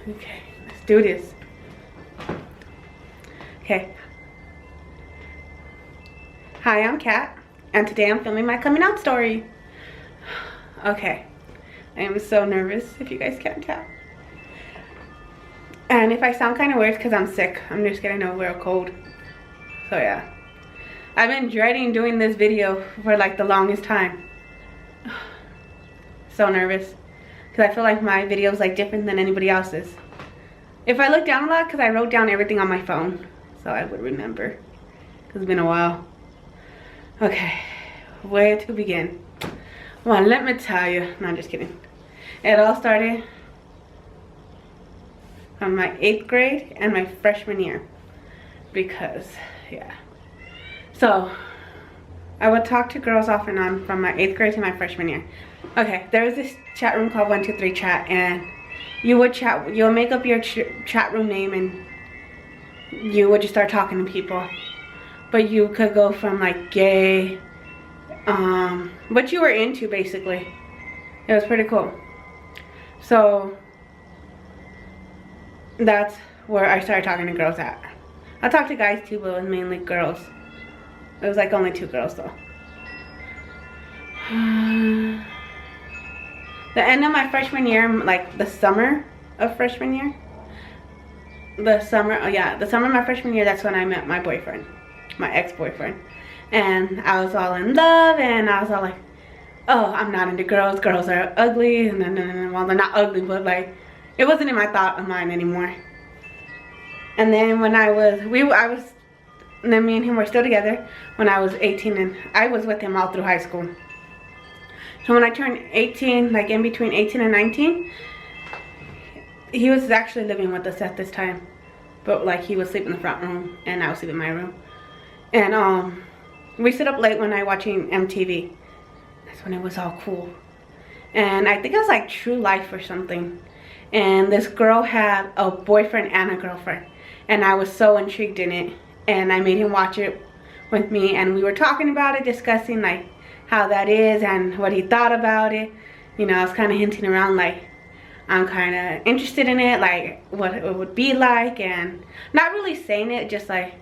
Okay, let's do this. Okay. Hi, I'm Kat, and today I'm filming my coming out story. Okay, I am so nervous, if you guys can't tell. And if I sound kind of weird, because I'm sick. I'm just getting over a cold. So yeah. I've been dreading doing this video for like the longest time. So nervous. Because I feel like my video is like different than anybody else's. If I look down a lot, because I wrote down everything on my phone. So I would remember. Because it's been a while. Okay. Where to begin? Well, let me tell you. No, I'm just kidding. It all started from my 8th grade and my freshman year. Because, yeah. So, I would talk to girls off and on from my 8th grade to my freshman year. Okay, there was this chat room called 123 Chat, and you would chat, you'll make up your chat room name and you would just start talking to people. But you could go from like gay, what you were into basically. It was pretty cool. So, that's where I started talking to girls at. I talked to guys too, but it was mainly girls. It was like only 2 girls though. The end of my freshman year, like the summer of freshman year. The summer of my freshman year, that's when I met my boyfriend. My ex-boyfriend. And I was all in love, and I was all like, oh, I'm not into girls. Girls are ugly. And then, well, they're not ugly, but like, it wasn't in my thought of mine anymore. And then when and then me and him were still together when I was 18, and I was with him all through high school. So when I turned 18, like in between 18 and 19, he was actually living with us at this time. But like he would sleep in the front room and I would sleep in my room. And we sit up late one night watching MTV. That's when it was all cool. And I think it was like True Life or something. And this girl had a boyfriend and a girlfriend. And I was so intrigued in it. And I made him watch it with me, and we were talking about it, discussing like how that is and what he thought about it. You know, I was kind of hinting around like I'm kind of interested in it, like what it would be like, and not really saying it, just like,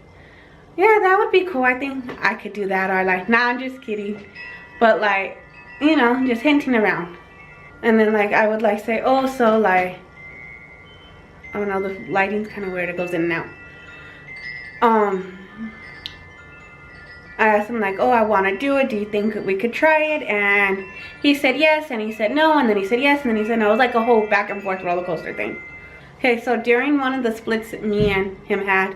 yeah, that would be cool, I think I could do that, or like, nah, I'm just kidding. But like, you know, just hinting around. And then like I would like say, oh, so like, oh no, the lighting's kind of weird, it goes in and out. I asked him like, oh, I want to do it, do you think we could try it? And he said yes, and he said no, and then he said yes, and then he said no. It was like a whole back and forth roller coaster thing. Okay, so during one of the splits that me and him had,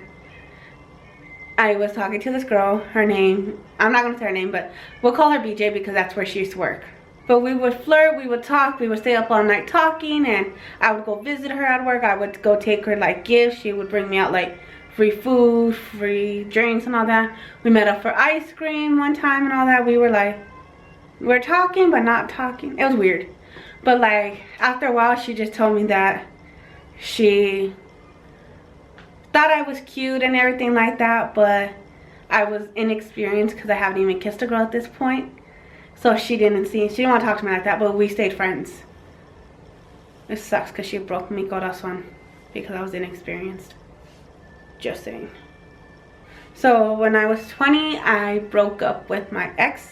I was talking to this girl, her name, I'm not going to say her name, but we'll call her BJ because that's where she used to work. But we would flirt, we would talk, we would stay up all night talking, and I would go visit her at work, I would go take her like gifts, she would bring me out like free food, free drinks and all that. We met up for ice cream one time and all that. We were like, we're talking but not talking. It was weird. But like after a while she just told me that she thought I was cute and everything like that, but I was inexperienced because I haven't even kissed a girl at this point. So she didn't want to talk to me like that, but we stayed friends. It sucks because she broke mi corazón because I was inexperienced. Just saying. So when I was 20, I broke up with my ex,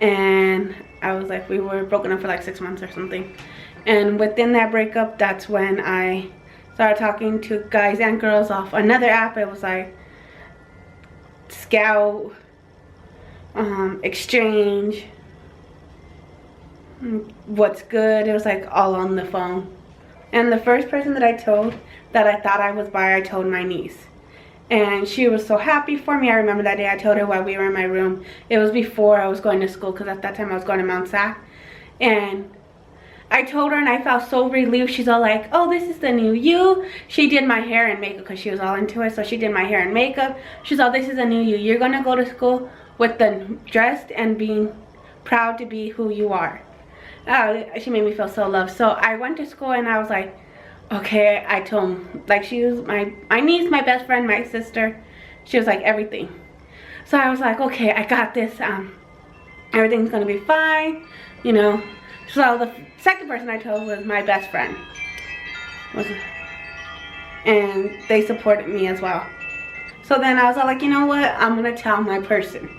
and I was like, we were broken up for like 6 months or something. And within that breakup, that's when I started talking to guys and girls off another app. It was like Scout, Exchange, What's Good. It was like all on the phone. And the first person that I told that I thought I was bi, I told my niece. And she was so happy for me. I remember that day I told her while we were in my room. It was before I was going to school, because at that time I was going to Mount Sac. And I told her and I felt so relieved. She's all like, oh, this is the new you. She did my hair and makeup because she was all into it. So she did my hair and makeup. She's all, this is the new you. You're going to go to school with the dressed and being proud to be who you are. Oh, she made me feel so loved. So I went to school and I was like, okay, I told him, like, she was my niece, my best friend, my sister. She was like everything. So I was like, okay, I got this. Everything's gonna be fine, you know. So the second person I told was my best friend. and they supported me as well. So then I was all like, you know what, I'm gonna tell my person.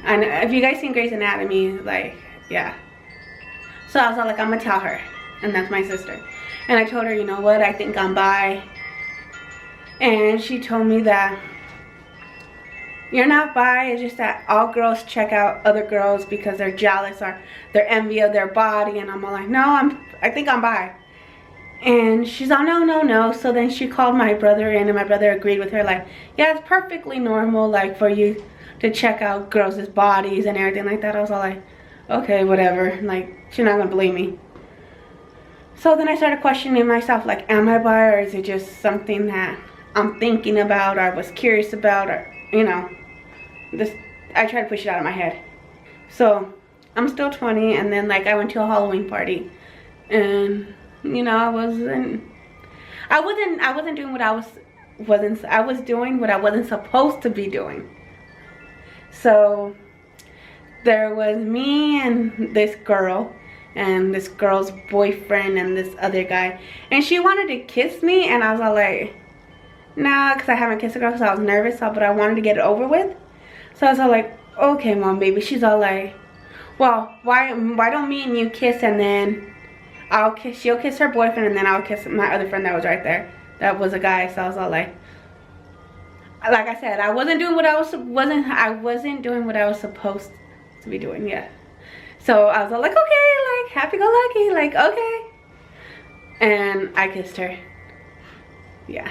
And if you guys seen Grey's Anatomy, like, yeah. So I was all like, I'm gonna tell her, and that's my sister. And I told her, you know what, I think I'm bi. And she told me that you're not bi, it's just that all girls check out other girls because they're jealous or they're envy of their body. And I'm all like, no, I think I'm bi. And she's all, no. So then she called my brother in, and my brother agreed with her, like, yeah, it's perfectly normal, like, for you to check out girls' bodies and everything like that. I was all like, okay, whatever, like, she's not gonna believe me. So then I started questioning myself, like, am I bi, or is it just something that I'm thinking about, or I was curious about, or, you know, I tried to push it out of my head. So I'm still 20, and then, like, I went to a Halloween party, and, you know, I was doing what I was doing what I wasn't supposed to be doing. So there was me and this girl, and this girl's boyfriend, and this other guy, and she wanted to kiss me, and I was all like, nah, because I haven't kissed a girl, because I was nervous, but I wanted to get it over with. So I was all like, okay, mom, baby. She's all like, well, why don't me and you kiss, and then she'll kiss her boyfriend, and then I'll kiss my other friend that was right there. That was a guy. So I was all like I said, I wasn't doing what I wasn't doing what I was supposed to be doing yet. So I was all like, okay, like, happy-go-lucky, like, okay. And I kissed her. Yeah.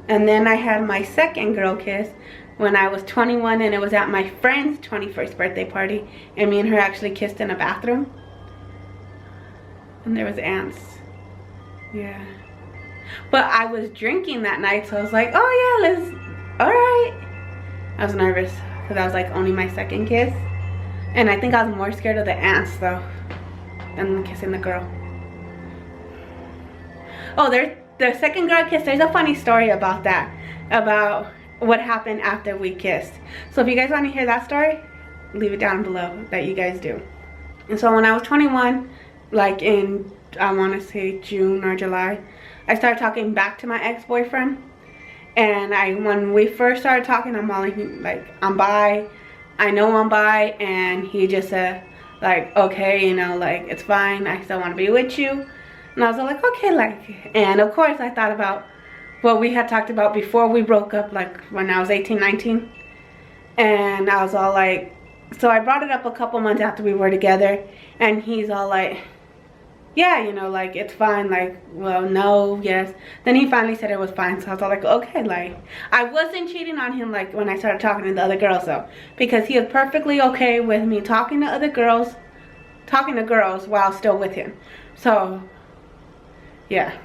And then I had my second girl kiss when I was 21, and it was at my friend's 21st birthday party, and me and her actually kissed in a bathroom. And there was ants. Yeah. But I was drinking that night, so I was like, oh yeah, alright. I was nervous, because that was like only my second kiss. And I think I was more scared of the ants though than kissing the girl. Oh, the second girl kiss, there's a funny story about that. About what happened after we kissed. So if you guys want to hear that story, leave it down below that you guys do. And so when I was 21, like in, I want to say June or July, I started talking back to my ex-boyfriend. And when we first started talking, I'm all like, I'm bi. I know I'm bi. And he just said, like, okay, you know, like, it's fine. I still want to be with you. And I was all like, okay, like, and of course I thought about what we had talked about before we broke up, like when I was 18, 19. And I was all like, so I brought it up a couple months after we were together, and he's all like, yeah, you know, like, it's fine, like, well, no, yes. Then he finally said it was fine, so I was all like, okay, like, I wasn't cheating on him, like, when I started talking to the other girls, though, because he was perfectly okay with me talking to girls while still with him. So, yeah.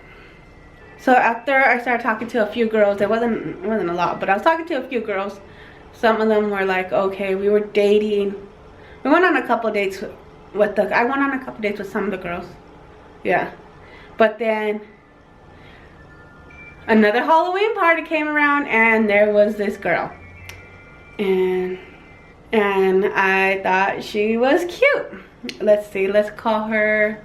So after I started talking to a few girls, it wasn't a lot, but I was talking to a few girls. Some of them were like, okay, we were dating. We went on a couple of dates I went on a couple of dates with some of the girls. Yeah. But then another Halloween party came around, and there was this girl. And I thought she was cute. Let's see, let's call her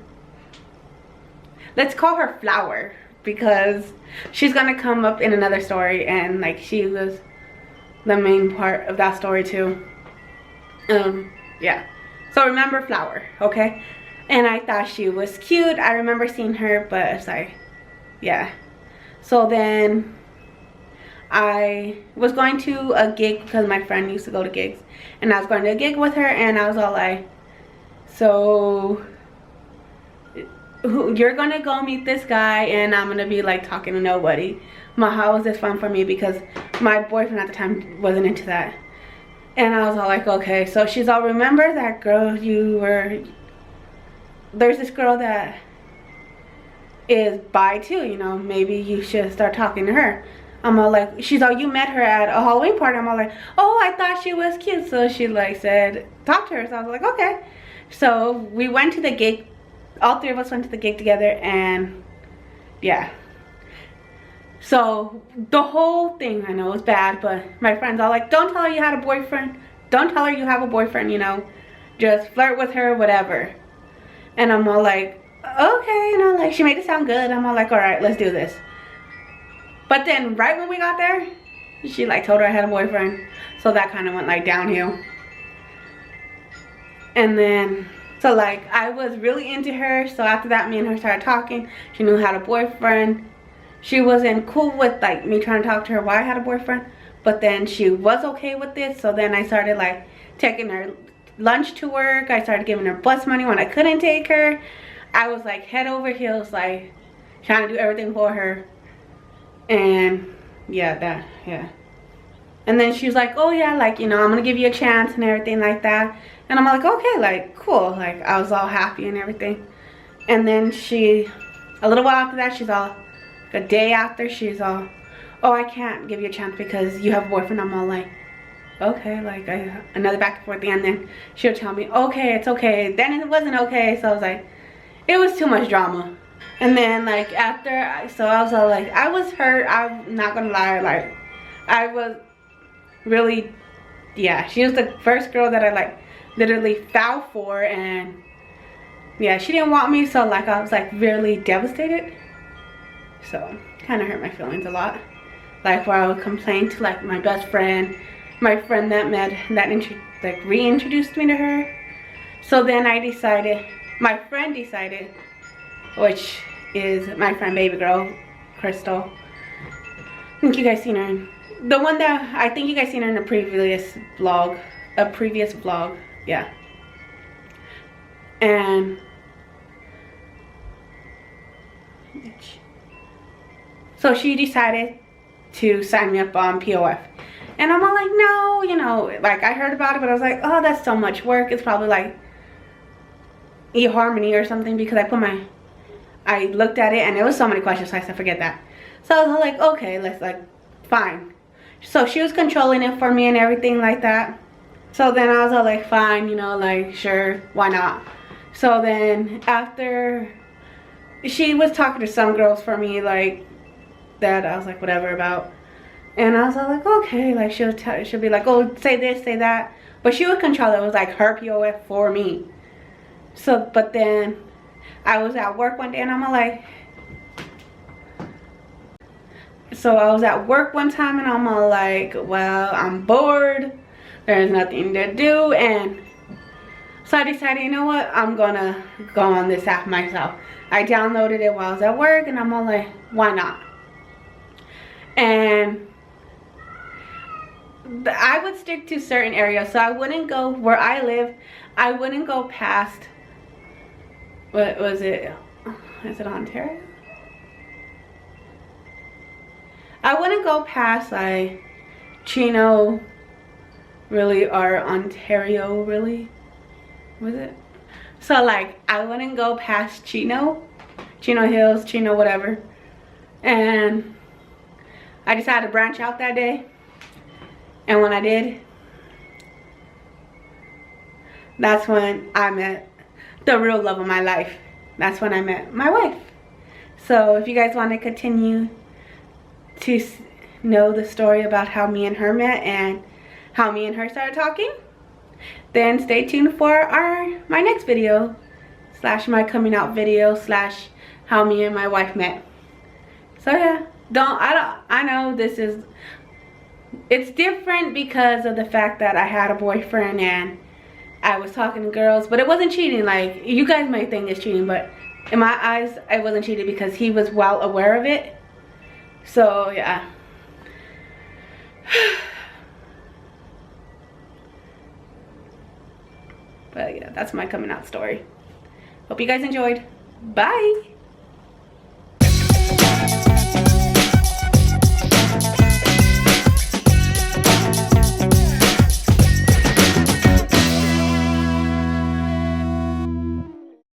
Flower, because she's gonna come up in another story, and like, she was the main part of that story too. Yeah. So remember Flower, okay? And I thought she was cute. I remember seeing her, but it's like, yeah. So then I was going to a gig, because my friend used to go to gigs, and I was going to a gig with her, and I was all like, so you're gonna go meet this guy, and I'm gonna be like talking to nobody. How was this fun for me, because my boyfriend at the time wasn't into that. And I was all like, okay. So she's all, remember that girl there's this girl that is bi too, you know, maybe you should start talking to her. I'm all like, she's all, you met her at a Halloween party. I'm all like, oh, I thought she was cute. So she like said, talk to her. So I was like, okay. So we went to the gig. All three of us went to the gig together, and yeah. So the whole thing, I know, was bad, but my friends all like, don't tell her you had a boyfriend. Don't tell her you have a boyfriend, you know. Just flirt with her, whatever. And I'm all like, okay, you know, like she made it sound good. I'm all like, all right, let's do this. But then right when we got there, she like told her I had a boyfriend. So that kind of went like downhill. And then, so like I was really into her. So after that, me and her started talking. She knew I had a boyfriend. She wasn't cool with like me trying to talk to her why I had a boyfriend. But then she was okay with it. So then I started like taking her lunch to work. I started giving her bus money when I couldn't take her. I was like head over heels, like trying to do everything for her. And yeah, and then she was like, oh yeah, like, you know, I'm gonna give you a chance and everything like that. And I'm like, okay, like cool. Like I was all happy and everything. And then a little while after that, she's all, a day after, she's all, oh, I can't give you a chance because you have a boyfriend. I'm all like, okay, like another back and forth thing. And then she'll tell me, okay, it's okay. Then it wasn't okay. So I was like, it was too much drama. And then like after, so I was all like, I was hurt. I'm not gonna lie, like I was really, yeah, she was the first girl that I like literally fell for. And yeah, she didn't want me, so like I was like really devastated. So kind of hurt my feelings a lot. Like where I would complain to like my best friend, my friend that like reintroduced me to her. So then I decided, my friend decided, which is my friend baby girl, Crystal. I think you guys seen her. The one that, I think you guys seen her in a previous vlog. Yeah. And so she decided to sign me up on POF. And I'm all like, no, you know, like I heard about it, but I was like, oh, that's so much work. It's probably like eHarmony or something, because I looked at it and there was so many questions, so I said forget that. So I was like, okay, let's like, fine. So she was controlling it for me and everything like that. So then I was all like, fine, you know, like sure, why not? So then after, she was talking to some girls for me, like that I was like whatever about. And I was all like, okay, like she'll be like, oh, say this, say that. But she would control it. It was like her POF for me. So, but then I was at work one day and I'm like, so I was at work one time and I'm all like, well, I'm bored. There's nothing to do. And so I decided, you know what? I'm gonna go on this app myself. I downloaded it while I was at work and I'm all like, why not? And I would stick to certain areas. So I wouldn't go where I live. I wouldn't go past, what was it? Is it Ontario? I wouldn't go past like Chino, really, or Ontario, really. Was it? So like I wouldn't go past Chino Hills, Chino whatever. And I decided to branch out that day. And when I did, that's when I met the real love of my life. That's when I met my wife. So if you guys want to continue to know the story about how me and her met and how me and her started talking, then stay tuned for my next video / my coming out video / how me and my wife met. So yeah, I know this is, it's different because of the fact that I had a boyfriend and I was talking to girls, but it wasn't cheating. Like you guys might think it's cheating, but in my eyes I wasn't cheating because he was well aware of it. So yeah. But yeah, that's my coming out story. Hope you guys enjoyed. Bye.